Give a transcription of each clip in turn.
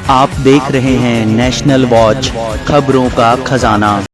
आप देख रहे हैं नेशनल वॉच, खबरों का खजाना।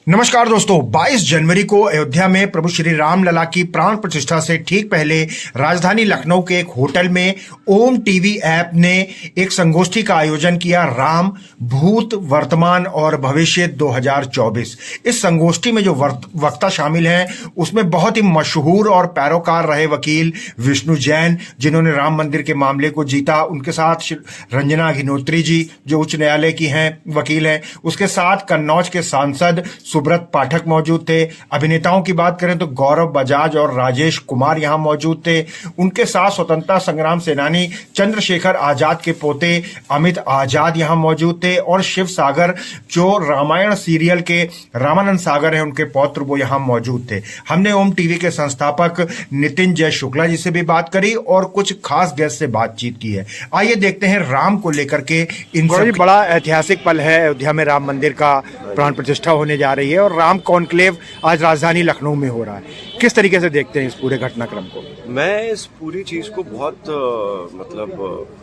नमस्कार दोस्तों, 22 जनवरी को अयोध्या में प्रभु श्री राम लला की प्राण प्रतिष्ठा से ठीक पहले राजधानी लखनऊ के एक होटल में ओम टीवी ऐप ने एक संगोष्ठी का आयोजन किया, राम भूत वर्तमान और भविष्य 2024। इस संगोष्ठी में जो वक्ता शामिल हैं उसमें बहुत ही मशहूर और पैरोकार रहे वकील विष्णु जैन, जिन्होंने राम मंदिर के मामले को जीता, उनके साथ रंजना अग्निहोत्री जी जो उच्च न्यायालय की हैं वकील हैं, उसके साथ कन्नौज के सांसद सुब्रत पाठक मौजूद थे। अभिनेताओं की बात करें तो गौरव बजाज और राजेश कुमार यहां मौजूद थे। उनके साथ स्वतंत्रता संग्राम सेनानी चंद्रशेखर आजाद के पोते अमित आजाद यहां मौजूद थे और शिव सागर जो रामायण सीरियल के रामानंद सागर हैं उनके पौत्र वो यहां मौजूद थे। हमने ओम टीवी के संस्थापक नितिन जय शुक्ला जी से भी बात करी और कुछ खास गेस्ट से बातचीत की है। आइए देखते हैं राम को लेकर के इन बड़ा ऐतिहासिक पल है। अयोध्या में राम मंदिर का प्राण प्रतिष्ठा होने जा रही है और राम कॉन्क्लेव आज राजधानी लखनऊ में हो रहा है। किस तरीके से देखते हैं इस पूरे घटनाक्रम को? मैं इस पूरी चीज को बहुत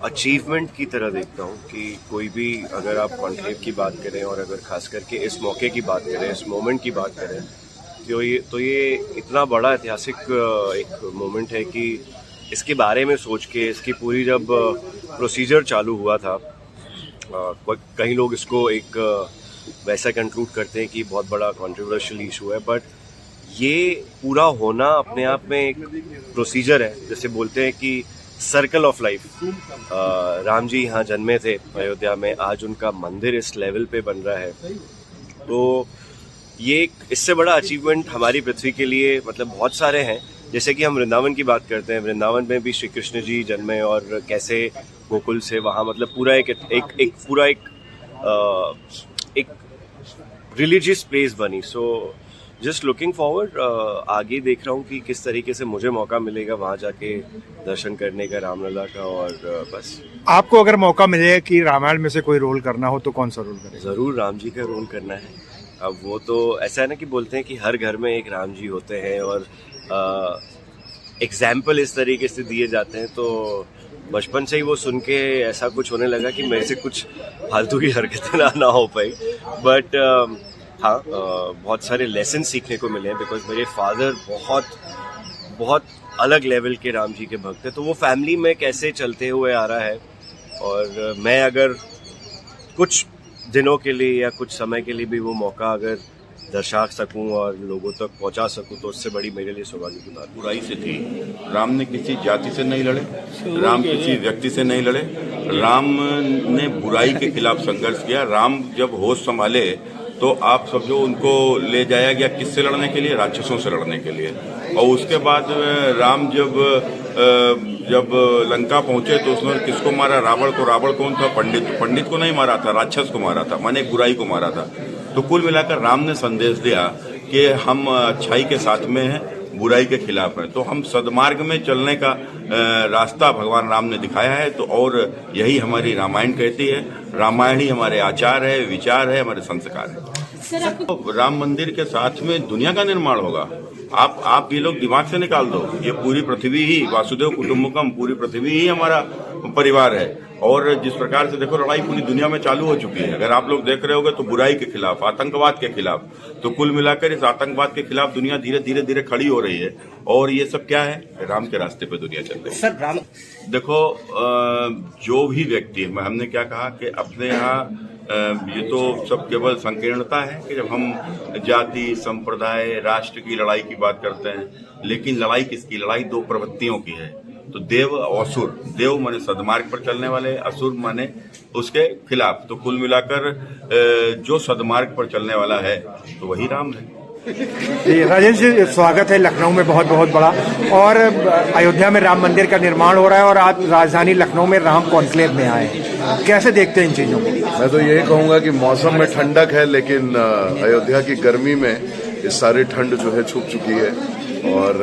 अचीवमेंट की तरह देखता हूँ कि कोई भी अगर आप कॉन्क्लेव की बात करें और अगर खास करके इस मौके की बात करें, इस मोमेंट की बात करें तो ये इतना बड़ा ऐतिहासिक एक मोमेंट है कि इसके बारे में सोच के इसकी पूरी जब प्रोसीजर चालू हुआ था, कई लोग इसको एक वैसा कंक्लूड करते हैं कि बहुत बड़ा कंट्रोवर्शियल इशू है, बट ये पूरा होना अपने आप में एक प्रोसीजर है। जैसे बोलते हैं कि circle of life, Ram ji यहाँ जन्मे थे अयोध्या में, आज उनका मंदिर इस लेवल पे बन रहा है, तो ये इससे बड़ा अचीवमेंट हमारी पृथ्वी के लिए मतलब बहुत सारे हैं। जैसे कि हम वृंदावन की बात करते हैं, वृंदावन में भी श्री कृष्ण जी जन्मे और कैसे गोकुल से वहाँ मतलब पूरा एक रिलीजियस प्लेस बनी। सो जस्ट लुकिंग फॉरवर्ड, आगे देख रहा हूँ कि किस तरीके से मुझे मौका मिलेगा वहाँ जाके दर्शन करने का रामलला का। और बस आपको अगर मौका मिले कि रामायण में से कोई रोल करना हो तो कौन सा रोल करें? ज़रूर राम जी का रोल करना है। अब वो तो ऐसा है ना कि बोलते हैं कि हर घर में एक राम जी होते हैं और एग्जाम्पल इस तरीके से दिए जाते हैं, तो बचपन से ही वो सुन के ऐसा कुछ होने लगा कि मेरे से कुछ फालतू की हरकतें ना हो पाई। बट हाँ, बहुत सारे लेसन सीखने को मिले हैं बिकॉज मेरे फादर बहुत अलग लेवल के राम जी के भक्त हैं, तो वो फैमिली में कैसे चलते हुए आ रहा है। और मैं अगर कुछ दिनों के लिए या कुछ समय के लिए भी वो मौका अगर दर्शा सकूं और लोगों तक पहुंचा सकूं तो उससे बड़ी मेरे लिए सौभाग्य की बात। बुराई से थी, राम ने किसी जाति से नहीं लड़े, राम किसी व्यक्ति से नहीं लड़े, राम ने बुराई के खिलाफ संघर्ष किया। राम जब होश संभाले तो आप समझो उनको ले जाया गया किससे लड़ने के लिए? राक्षसों से लड़ने के लिए। और उसके बाद राम जब लंका पहुंचे तो उसने किसको मारा? रावण को। रावण कौन था? पंडित को नहीं मारा था, राक्षस को मारा था, माने बुराई को मारा था। तो कुल मिलाकर राम ने संदेश दिया कि हम अच्छाई के साथ में हैं, बुराई के खिलाफ हैं, तो हम सदमार्ग में चलने का रास्ता भगवान राम ने दिखाया है। तो और यही हमारी रामायण कहती है, रामायण ही हमारे आचार है, विचार है, हमारे संस्कार है। तो राम मंदिर के साथ में दुनिया का निर्माण होगा। आप ये लोग दिमाग से निकाल दो, ये पूरी पृथ्वी ही वासुदेव कुटुंबकम, पूरी पृथ्वी ही हमारा परिवार है। और जिस प्रकार से देखो लड़ाई पूरी दुनिया में चालू हो चुकी है, अगर आप लोग देख रहे होगे तो बुराई के खिलाफ, आतंकवाद के खिलाफ, तो कुल मिलाकर इस आतंकवाद के खिलाफ दुनिया धीरे धीरे खड़ी हो रही है। और ये सब क्या है? राम के रास्ते पे दुनिया चल रही है। सर राम देखो, जो भी व्यक्ति है, हमने क्या कहा कि अपने यहाँ ये तो सब केवल संकीर्णता है कि जब हम जाति, संप्रदाय, राष्ट्र की लड़ाई की बात करते हैं, लेकिन लड़ाई किसकी? लड़ाई दो प्रवृत्तियों की है। तो देव और असुर, देव माने सदमार्ग पर चलने वाले, असुर माने उसके खिलाफ। तो कुल मिलाकर जो सदमार्ग पर चलने वाला है तो वही राम है। जी राजेश जी, स्वागत है लखनऊ में बहुत बड़ा। और अयोध्या में राम मंदिर का निर्माण हो रहा है और आज राजधानी लखनऊ में राम कॉन्क्लेव में आए, कैसे देखते हैं इन चीजों को? मैं तो यही कहूंगा कि मौसम में ठंडक है, लेकिन अयोध्या की गर्मी में इस सारी ठंड जो है छुप चुकी है। और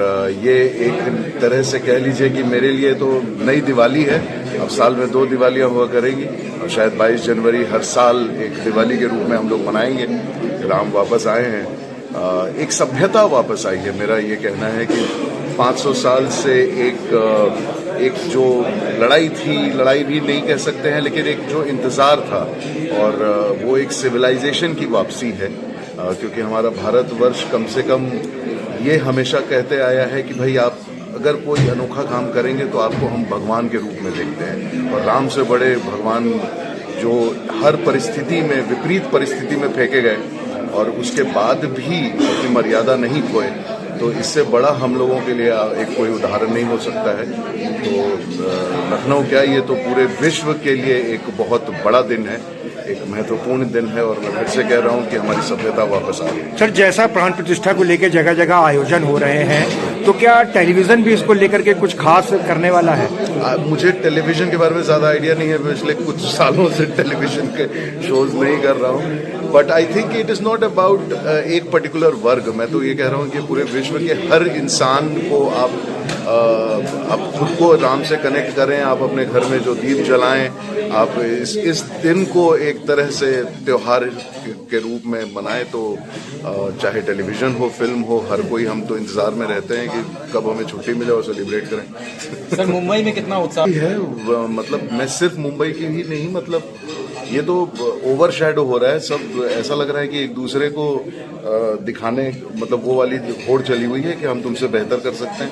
ये एक तरह से कह लीजिए कि मेरे लिए तो नई दिवाली है। अब साल में 2 दिवालियां हुआ करेंगी और शायद 22 जनवरी हर साल एक दिवाली के रूप में हम लोग मनाएंगे। राम वापस आए हैं, एक सभ्यता वापस आई है। मेरा ये कहना है कि 500 साल से एक जो लड़ाई थी, लड़ाई भी नहीं कह सकते हैं, लेकिन एक जो इंतज़ार था और वो एक सिविलाइजेशन की वापसी है, क्योंकि हमारा भारतवर्ष कम से कम ये हमेशा कहते आया है कि भाई आप अगर कोई अनोखा काम करेंगे तो आपको हम भगवान के रूप में देखते हैं, और राम से बड़े भगवान जो हर परिस्थिति में, विपरीत परिस्थिति में फेंके गए और उसके बाद भी अपनी मर्यादा नहीं खोए, तो इससे बड़ा हम लोगों के लिए एक कोई उदाहरण नहीं हो सकता है। तो लखनऊ क्या, ये तो पूरे विश्व के लिए एक बहुत बड़ा दिन है, एक महत्वपूर्ण दिन है, और मैं फिर से कह रहा हूँ कि हमारी सभ्यता वापस आ गई। सर, जैसा प्राण प्रतिष्ठा को लेकर जगह जगह आयोजन हो रहे हैं, तो क्या टेलीविजन भी इसको लेकर के कुछ खास करने वाला है? मुझे टेलीविजन के बारे में ज्यादा आइडिया नहीं है, पिछले कुछ सालों से टेलीविजन के शोज नहीं कर रहा हूँ, but I think it is not about एक पर्टिकुलर वर्ग। मैं तो ये कह रहा हूँ कि पूरे विश्व के हर इंसान को आप खुद को राम से कनेक्ट करें, आप अपने घर में जो दीप जलाएं, आप इस दिन को एक तरह से त्योहार के रूप में मनाएं। तो चाहे टेलीविजन हो, फिल्म हो, हर कोई, हम तो इंतजार में रहते हैं कि कब हमें छुट्टी मिले और सेलिब्रेट करें। सर, मुंबई में कितना उत्साह है? मतलब मैं सिर्फ मुंबई की ही नहीं, मतलब ये तो ओवर शैडो हो रहा है सब। ऐसा लग रहा है कि एक दूसरे को दिखाने, मतलब वो वाली होड़ चली हुई है कि हम तुमसे बेहतर कर सकते हैं।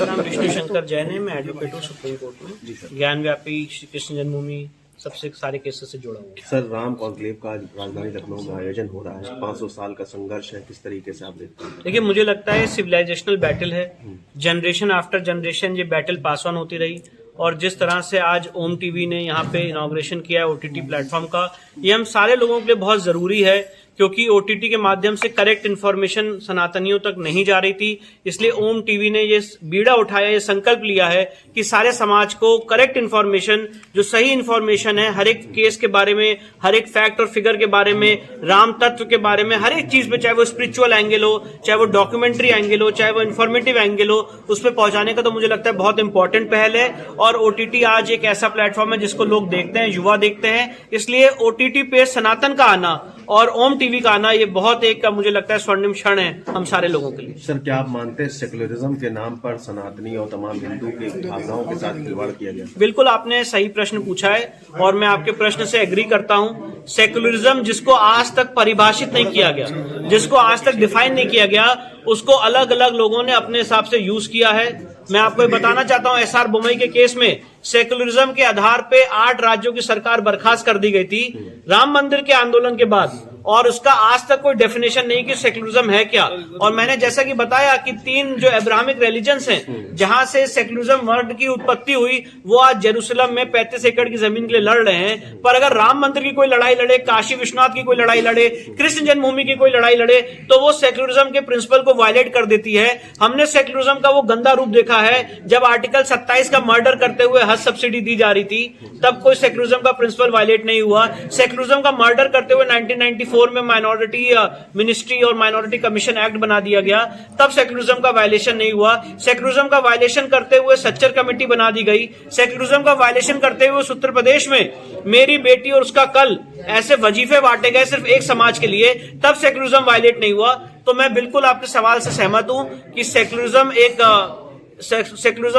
नाम विष्णु शंकर जैन है, मैं एडवोकेट हूँ सुप्रीम कोर्ट में। ज्ञान व्यापी श्री कृष्ण जन्मभूमि सबसे सारे केसेस से जुड़ा हुआ है। सर, राम कॉन्क्लेव का राजधानी लखनऊ में आयोजन हो रहा है, 500 साल का संघर्ष है, किस तरीके से आप देखते हैं? देखिए, मुझे लगता है सिविलाइजेशनल बैटल है, जनरेशन आफ्टर जनरेशन ये बैटल पास ऑन होती रही, और जिस तरह से आज ओम टीवी ने यहाँ पे इनॉग्रेशन किया है ओटीटी प्लेटफॉर्म का, ये हम सारे लोगों के लिए बहुत जरूरी है, क्योंकि ओटीटी के माध्यम से करेक्ट इन्फॉर्मेशन सनातनियों तक नहीं जा रही थी। इसलिए ओम टीवी ने ये बीड़ा उठाया, ये संकल्प लिया है कि सारे समाज को करेक्ट इन्फॉर्मेशन, जो सही इन्फॉर्मेशन है, हर एक केस के बारे में, हर एक फैक्ट और फिगर के बारे में, राम तत्व के बारे में, हर एक चीज पे, चाहे वो स्पिरिचुअल एंगल हो, चाहे वो डॉक्यूमेंट्री एंगल हो, चाहे वो इन्फॉर्मेटिव एंगल हो, उस पर पहुंचाने का तो मुझे लगता है बहुत इंपॉर्टेंट पहल है। और ओटीटी आज एक ऐसा प्लेटफॉर्म है जिसको लोग देखते हैं, युवा देखते हैं, इसलिए ओटीटी पे सनातन का आना और ओम टीवी का आना, ये बहुत एक मुझे लगता है स्वर्णिम क्षण है हम सारे लोगों के लिए। सर, क्या आप मानते हैं सेकुलरिज्म के नाम पर सनातनी और तमाम हिंदू की भावनाओं के साथ खिलवाड़ किया गया? बिल्कुल, आपने सही प्रश्न पूछा है और मैं आपके प्रश्न से एग्री करता हूं। सेकुलरिज्म जिसको आज तक परिभाषित नहीं किया गया, जिसको आज तक डिफाइन नहीं किया गया, उसको अलग अलग लोगों ने अपने हिसाब से यूज किया है। मैं आपको बताना चाहता हूं, एसआर बोमई के केस में सेकुलरिज्म के आधार पे 8 राज्यों की सरकार बर्खास्त कर दी गई थी राम मंदिर के आंदोलन के बाद, और उसका आज तक कोई डेफिनेशन नहीं कि सेकुलरिज्म है क्या। और मैंने जैसा कि बताया कि 3 जो अब्राहमिक रिलीजन्स हैं जहां से सेकुलरिज्म वर्ड की उत्पत्ति हुई, वो आज जेरूसलम में 35 एकड़ की जमीन के लिए लड़ रहे हैं। पर अगर राम मंदिर की कोई लड़ाई लड़े, काशी विश्वनाथ की कोई लड़ाई लड़े, कृष्ण जन्मभूमि की कोई लड़ाई लड़े, तो वो सेकुलरिज्म के प्रिंसिपल को वायलेट कर देती है। हमने सेकुलरिज्म का वो गंदा रूप देखा है जब आर्टिकल 27 का मर्डर करते हुए हज सब्सिडी दी जा रही थी, तब कोई सेकुलरिज्म का प्रिंसिपल वायलेट नहीं हुआ। सेकुलरिज्म का मर्डर करते हुए 1994 में माइनॉरिटी मिनिस्ट्री और माइनॉरिटी कमीशन एक्ट बना दिया गया, तब सेकुलरिज्म का वायलेशन नहीं हुआ। सेकुलरिज्म का वायलेशन करते हुए सच्चर कमेटी बना दी गई। सेकुलरिज्म का वायलेशन करते हुए उत्तर प्रदेश में मेरी बेटी और उसका कल ऐसे वजीफे बांटे गए सिर्फ एक समाज के लिए, तब सेकुलरिज्म वायलेट नहीं हुआ। तो मैं बिल्कुल आपके सवाल से सहमत हूं कि सेकुलरिज्म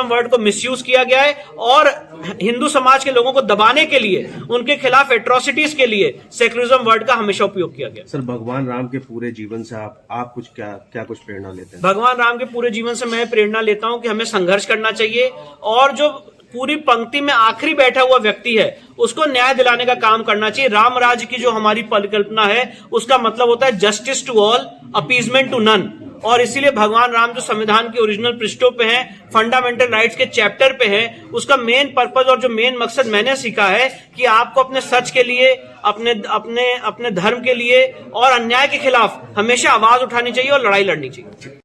वर्ड को मिसयूज किया गया है, और हिंदू समाज के लोगों को दबाने के लिए, उनके खिलाफ एट्रोसिटीज के लिए सेकुलरिज्म वर्ड का हमेशा उपयोग किया गया। सर, भगवान राम के पूरे जीवन से आप कुछ क्या कुछ प्रेरणा लेते हैं? भगवान राम के पूरे जीवन से मैं प्रेरणा लेता हूं कि हमें संघर्ष करना चाहिए, और जो पूरी पंक्ति में आखिरी बैठा हुआ व्यक्ति है उसको न्याय दिलाने का काम करना चाहिए। राम राज्य की जो हमारी परिकल्पना है उसका मतलब होता है justice to all, appeasement to none. और इसीलिए भगवान राम जो संविधान के ओरिजिनल पृष्ठों पे हैं, फंडामेंटल राइट्स के चैप्टर पे हैं, उसका मेन पर्पस और जो मेन मकसद मैंने सीखा है कि आपको अपने सच के लिए, अपने धर्म के लिए और अन्याय के खिलाफ हमेशा आवाज उठानी चाहिए और लड़ाई लड़नी चाहिए।